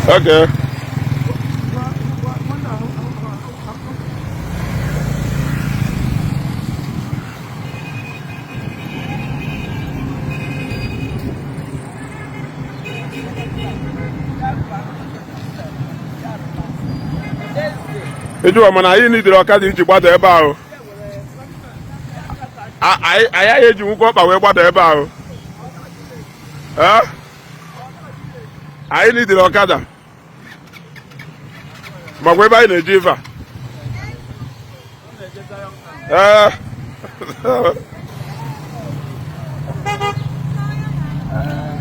Okay. Eju mana anyị nidiri ọkada iji gbada ebe ahụ. Anyị eji nwụkọ ọkpa wee gbada ebe ahụ. Anyị nidiri ọkada. Magwa ebe anyị na-eje ife a.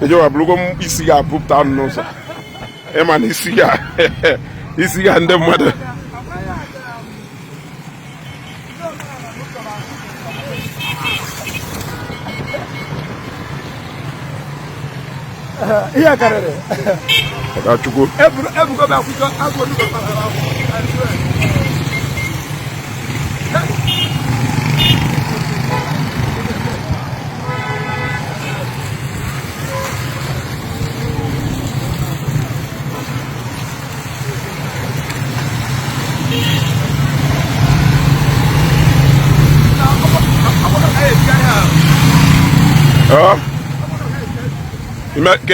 Eju wa bụrụgo isi ga apụpụta n'ụzọ. Ịma na isi ga ndị mmadụ. Iya karere. Chukwu. Ebuka ba kwujo agwo ni papa.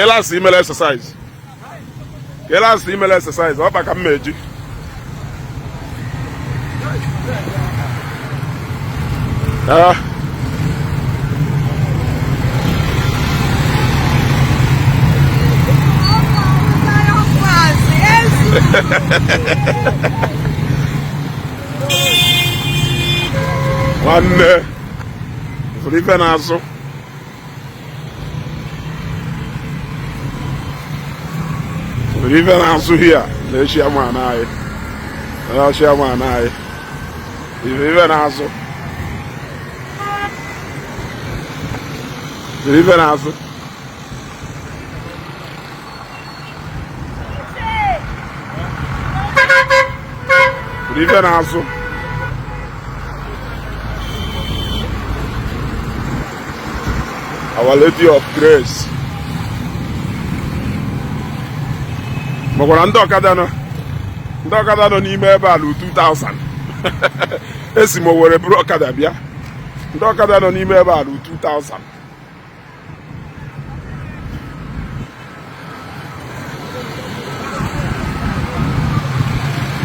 Last email exercise. Last email exercise. What I can make? One Felipe Naso. Even answer here, let's share one eye. I'll share one eye. Even answer. Even answer. Even answer. Our Lady of Grace. Magwara ndị ọkada nọ n'ime ebe a lu 2000 esi m were buru ọkada bịa ndị ọkada nọ n'ime ebe a lu 2000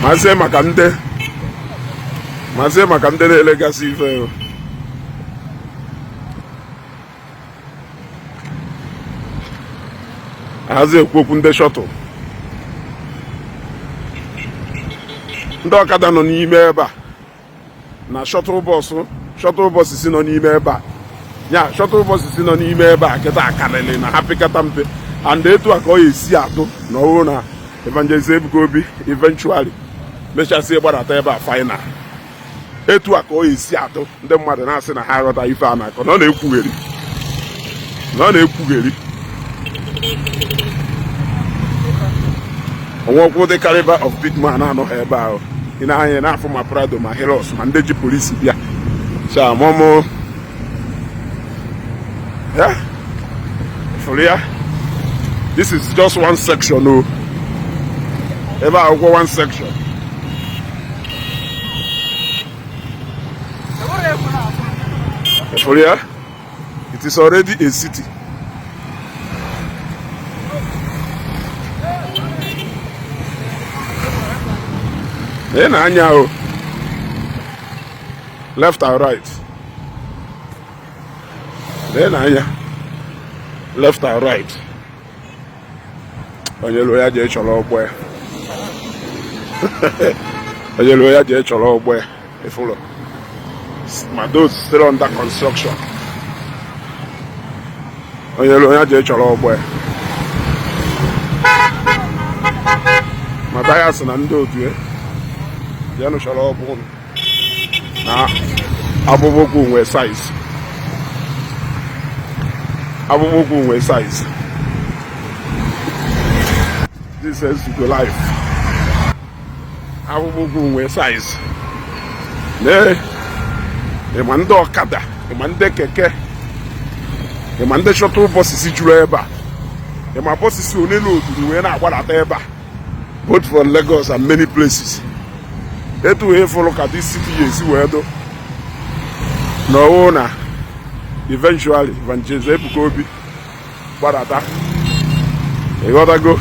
mazie maka ndị na-elegasị ife hazie ekwu ndị shọtụl ndị ọkada nọ n'ime ebe a na shuttle bus si nọ n'ime ebe a ya shuttle bus si nọ n'ime ebe a kịta akarịrị na ha pịkata mpe and etu a ka ọ esi atụ na ọhụrụ na Evangelist Ebuka Obi eventually mechasị gbadata ebe a final etu a ka ọ esi atụ ndị mmadụ na-asị na ha aghọta ife a na-akọ na ọ na-ekwugheri onwekwu dị caliber of big man anọghị ebe ahụ ị na-anya n'afọ ma Prado ma Heros ma ndị ji polisi bịa chamọmụ ya for ya. This is just one section o ebe akwụkwọ one section for ya. It is already a city. Then anya left and right. Then anya left and right. Onye loya je chọrọ ogbo ya. Onye loya je chọrọ ogbo ya. Ifulo. My those still under construction. Onye loya je chọrọ ogbo ya. Matayas na ndị otu ya. Ya no chọrọ ogbo na abụbụkwu nwe size. Abụbụkwu nwe size. This is the life. akpụkpọ nwee size ịma ndị ọkada ịma ndị keke ịma ndị shuttle buses juru ebe a ịma buses one na oduru wee na-agbadata ebe a both from Lagos and many places. Etu wee fụrụ ka this city esi wee do n'ọwụ na eventually Evangelist Ebuka Obi gbadata ịghọtago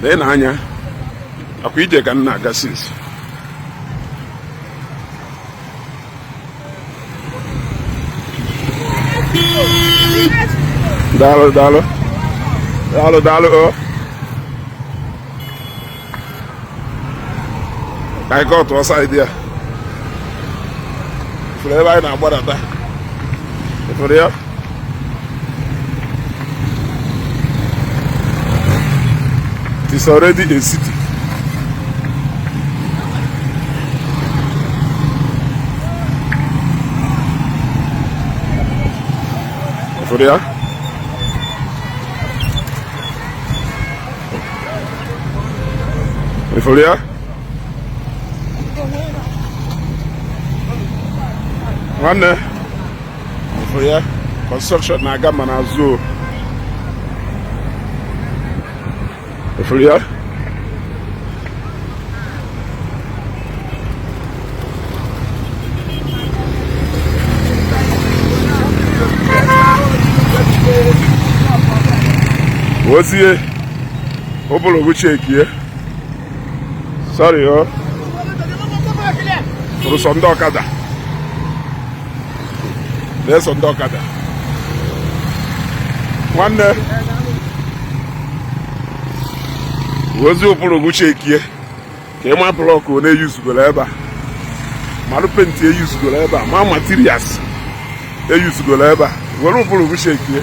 lee n'anya akwa ije ka m na-aga since daalụ o ka anyị kọtụ ọsọ idea ifuru ebe anyị na-agbadata ifuru ya it is already a city. Ifuru ya ifuru ya nwanne ifuru ya construction na-aga ma n'azụ ifuru ya ozie obologo chekie sorry o fụrụ ndị ọkada na-eso ndị ọkada nwanne ozi obologo chekie ka ịma blọkụ one eyuzugoro ebe a marụ penti eyuzugoro ebe a ma materials eyuzugoro ebe a were obologo chekie.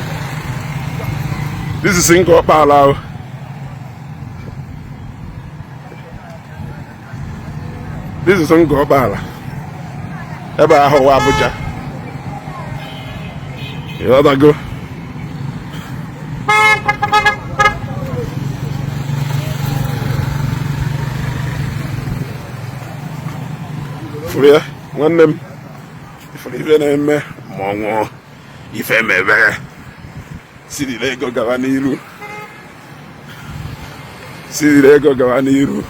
This is Ngor Okpala. This is Ngor Okpala. Ebe ahụ wa Abuja. You know that go. Furia, nwanne m. Ifuru ife na-eme mmọnwụ ife mebe. Siri ego gawa n'iru. Siri ego gawa n'iru.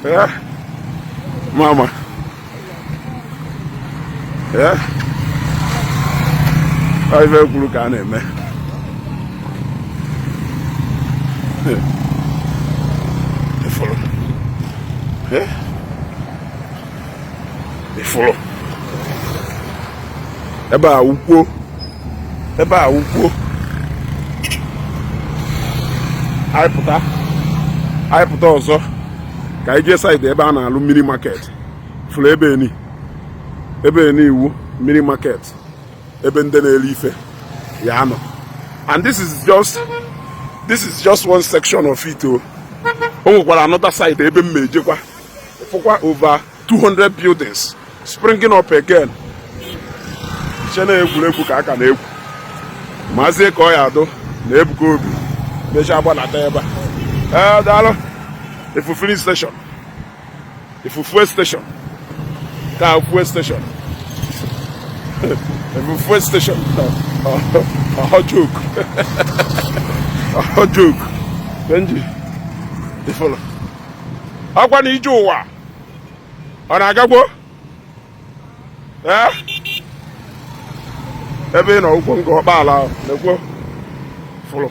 Yeah. Mama. Yeah. I very cool can eme. Follow. Yeah. Follow. Ebe a ukwo anyị pụta ọzọ ka anyị jee side ebe a na-alụ mini market fụrụ ebe eni iwu mini market ebe ndị na-ere ife ya nọ, and this is just one section of it. O nwekwara another side ebe m ejekwa fụkwa over 200 buildings springing up again. Iche na-egwuregwu ka aka na-egwu maazị ka ọ ya adụ na Ebuka Obi mecha agbanata ebe a daalụ ifu filling station ifu fuel station ka fuel station ifu fuel station joke Benji ifolo akwa na ije ụwa ọ na-agagbo ebe ị nọ ụkwụ Ngor Okpala na-ekwo fụlụ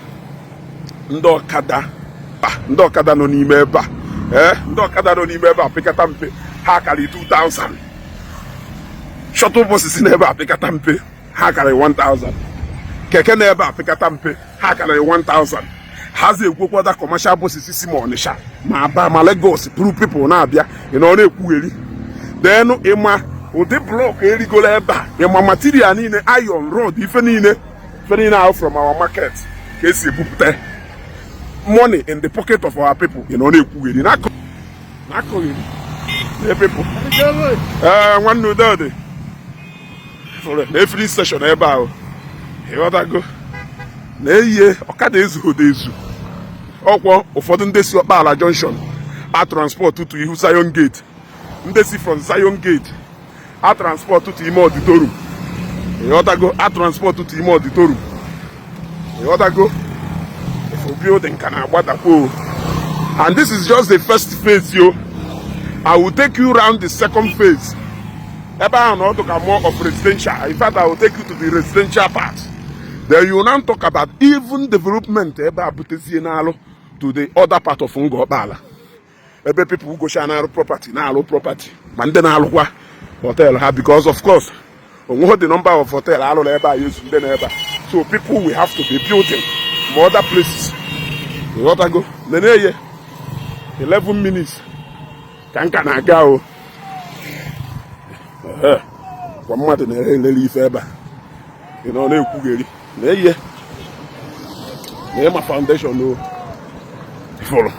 ndị ọkada nọ n'ime ebe a ndị ọkada nọ n'ime ebe a pekata mpe ha karị 2000. Shuttle buses na ebe a pekata mpe ha karị 1000. Keke na ebe a pekata mpe ha karị 1000. hazi egwokwada commercial buses si ma Ọnịsha ma Aba ma Lagos buru people na-abịa ị nọ na-ekwugheri then ịma ụdị blọk erigolo ebe a ịma material niile iron rod ife niile ahụ from our market ka esi ebupụta money in the pocket of our people ị nọ na-ekwugheri n'akọgheri na people nwanne udo dị na free station ebe ahụ ịghọtago na eyihe ọkada ezughị ezu ọkwọ ụfọdụ ndị si Okpala Junction a transport to ihu Zion Gate, ndị si from Zion Gate a transport to ime auditorium ịghọtago a transport to ime auditorium ịghọtago for building ka na-agbadakwa. And this is just the first phase, yo. I will take you around the second phase. Ebe ahụ na ọ talk more of residential. In fact, I will take you to the residential part. Then you will now talk about even development ebe abutezie n'alụ to the other part of Ngor Okpala. Ebe people who go share n'alụ property, n'alụ property. Ma ndị na-alụkwa hotel ha, because of course, onwe the number of hotel alụ ebe a use ndị na ebe a. So people will have to be building more other places. You got to go. Neneye 11 minutes. Kanka na aga o. Kwa mmadụ na-elele ife ebe a. You know, na-ekwugheri. Neneye. Neneye ma foundation o. Ifolo.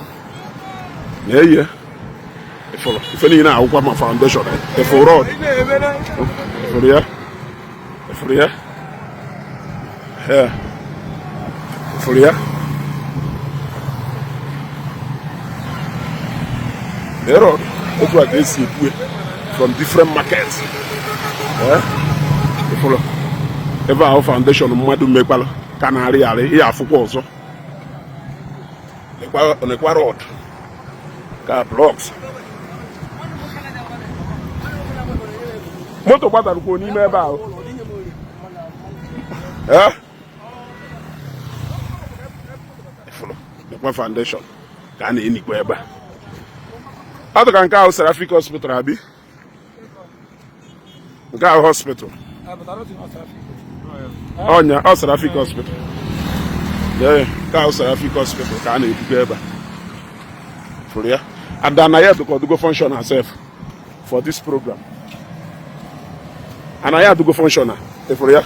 Neneye. Ifolo. Ife niile akwụkwọ ma foundation. Ifolo road. Ifolo ya. Ifolo ya. Ifolo ya. The road from different markets. Follow. Ever our foundation mmadụ mekwala ka na-arị ya afụkwa ọzọ. Nekwa road ka blocks. Moto gbadarukwa n'ime ebe ahụ. Follow. Nekwa foundation ka na-enikwa ebe a. How can go Seraphic Hospital, Abi? Go hospital. Oh, yeah, Seraphic Hospital. Yeah, go Seraphic Hospital. Can you go for ya? And then I have to go function herself for this program. And I have to go function for ya.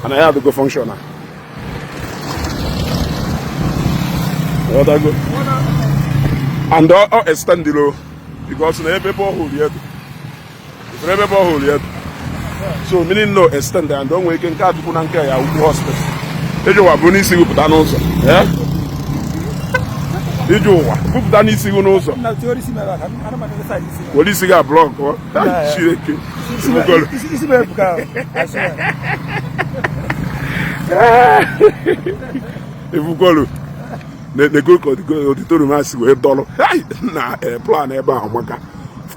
And I have to go function. What I go? And all extend the low because no people hold yet. So meaning no extend and don't we can card to Punanka hospital. Did you have Bunisi with an also? Yeah? Did you put that easy one also? What is a block? If you go the go auditorium has $1. Na plan ebe ahụ maka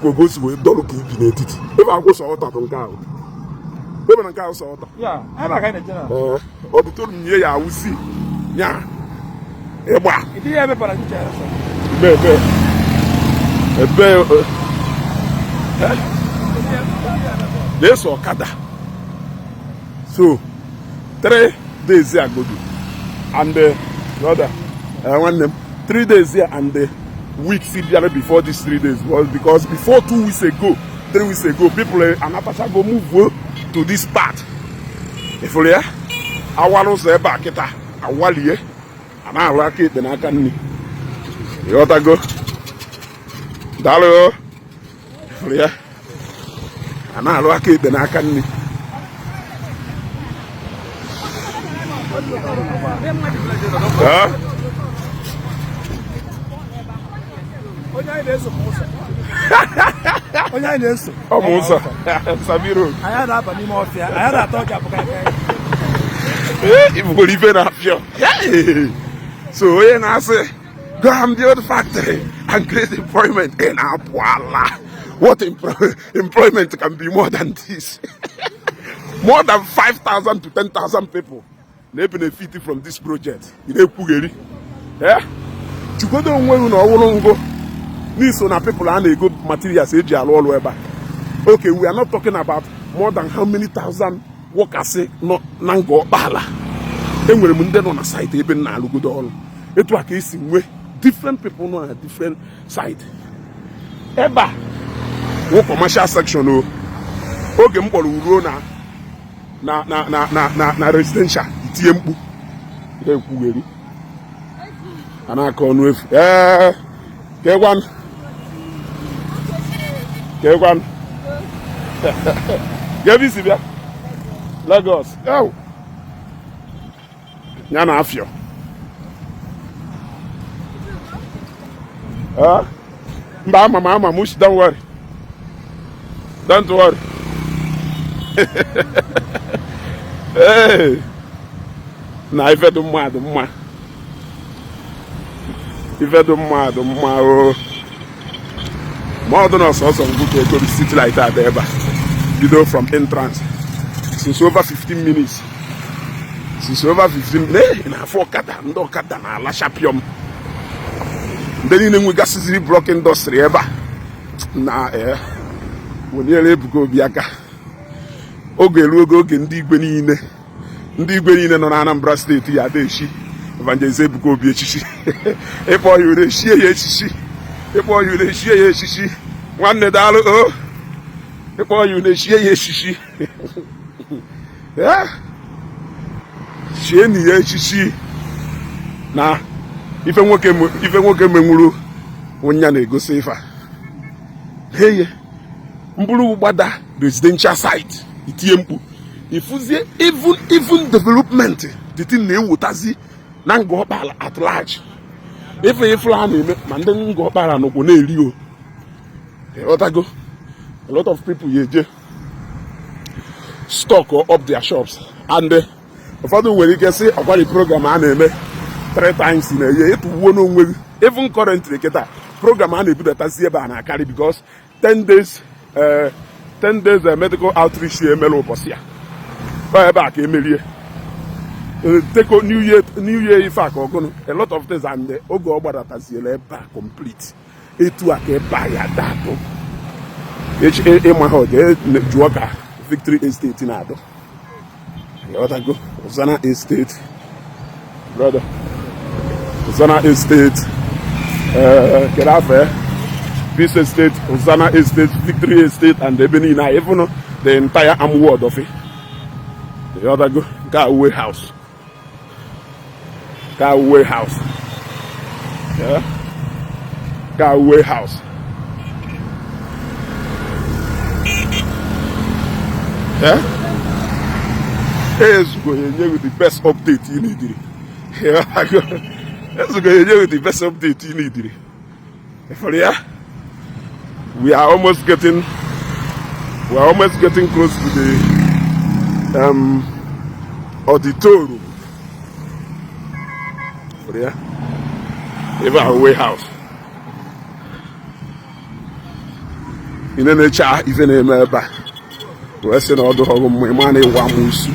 go go $1 ka ibi n'etiti. Ebe a go so ọta to nke ahụ. Ebe na nke ahụ so ọta. Yeah, ebe ka na-eje. Auditorium nye ya awusi. Nya. Egba. Idi ebe para kicha ya so. Ebe There's Okada. So 3 days ago and brother 3 days here and the week before these 3 days was because before 2 weeks ago, 3 weeks ago, people Anapacha go move to this part. If you hear, I want to back it. I want you, and I like it. Then I can. You want to go? Dalo. If you hear, and I like it. Then I can. Onye na-eso. Ọ Musa. Sabiro. Anya na-aba n'ime ọfịa. Anya na-atọ ọka apụka aka. Ibu ife na afịa. So onye na-asị, go and build the factory and create employment in Okpala. What employment can be more than this? More than 5,000 to 10,000 people they benefit from this project. Yeah? Chukwudo onwe unu ọwụrụ ngo. These are people and they good materials. Okay, we are not talking about more than how many thousand workers no Ngor Okpala. And we're on a site even now. It was case where different people know a different site. Eba, wo commercial section o. Okay, mkpọrọ uro na residential. Itie mkpu. Ide kwugheri. Anaka ọnụ efu. Kegwan. Kegwan. Gabi sibia. Lagos. Oh. Yana afio. Mama, mush, don't worry. Don't worry. Hey. Na ife do mma. Ife do mma oh. More than us also go to city like that ever. You know, from entrance. Since over 15 minutes. Since over 15 minutes. Na for kata ndo kata na la chapium. Then we got to block industry ever. Na when you Ebuka Obi aka. Oge ndị igwe niile. Ndị igwe niile nọ na Anambra steeti ya deshi. Evangelist Ebuka Obi echichi. Epo yure shie ye echichi. Epo yure shie ye echichi. Nwanne daalụ o. Epo yure shie ye echichi. Yeah. Shie ni ye echichi. Na ife nwoke menwuru onya na-egosi ife a. Hey, mbulu gbada residential site itie mkpu ifuzie even development the thing na-ewutazi na Ngor Okpala at large. Ife ifla na-eme ma ndị Ngor Okpala nọkwu na-eri o. Otago a lot of people yeje stock up their shops and ụfọdụ nwere ike sị ọkwari program a na-eme 3 times in a year. Even currently, program I na-ebudatazi ebe a na-akarị because 10 days medical outreach emelo ụbọchị ya. Ebe a ka emerie. Take New Year ife aka ọgụnụ. A lot of things and oge ọ gbadataziela ebe a complete. Etu aka ebe a ya datụ. Ịma ha oge jụọ ka Victory Estate na-adụ. Otago Zana Estate. Brother. Zana Estate, Kerafe, Peace Estate, Zana Estate, Victory Estate, and Ebenina, even the entire arm ward of it. The other go, Carway House. Carway House. Yeah. Carway House. Yeah. Let's go here with the best update you need. Yeah, let's go here with the best update you need. For yeah, we are almost getting close to the auditorium. For yeah, Evacuate house. In the nature, even in my back, we're saying all the money one musu.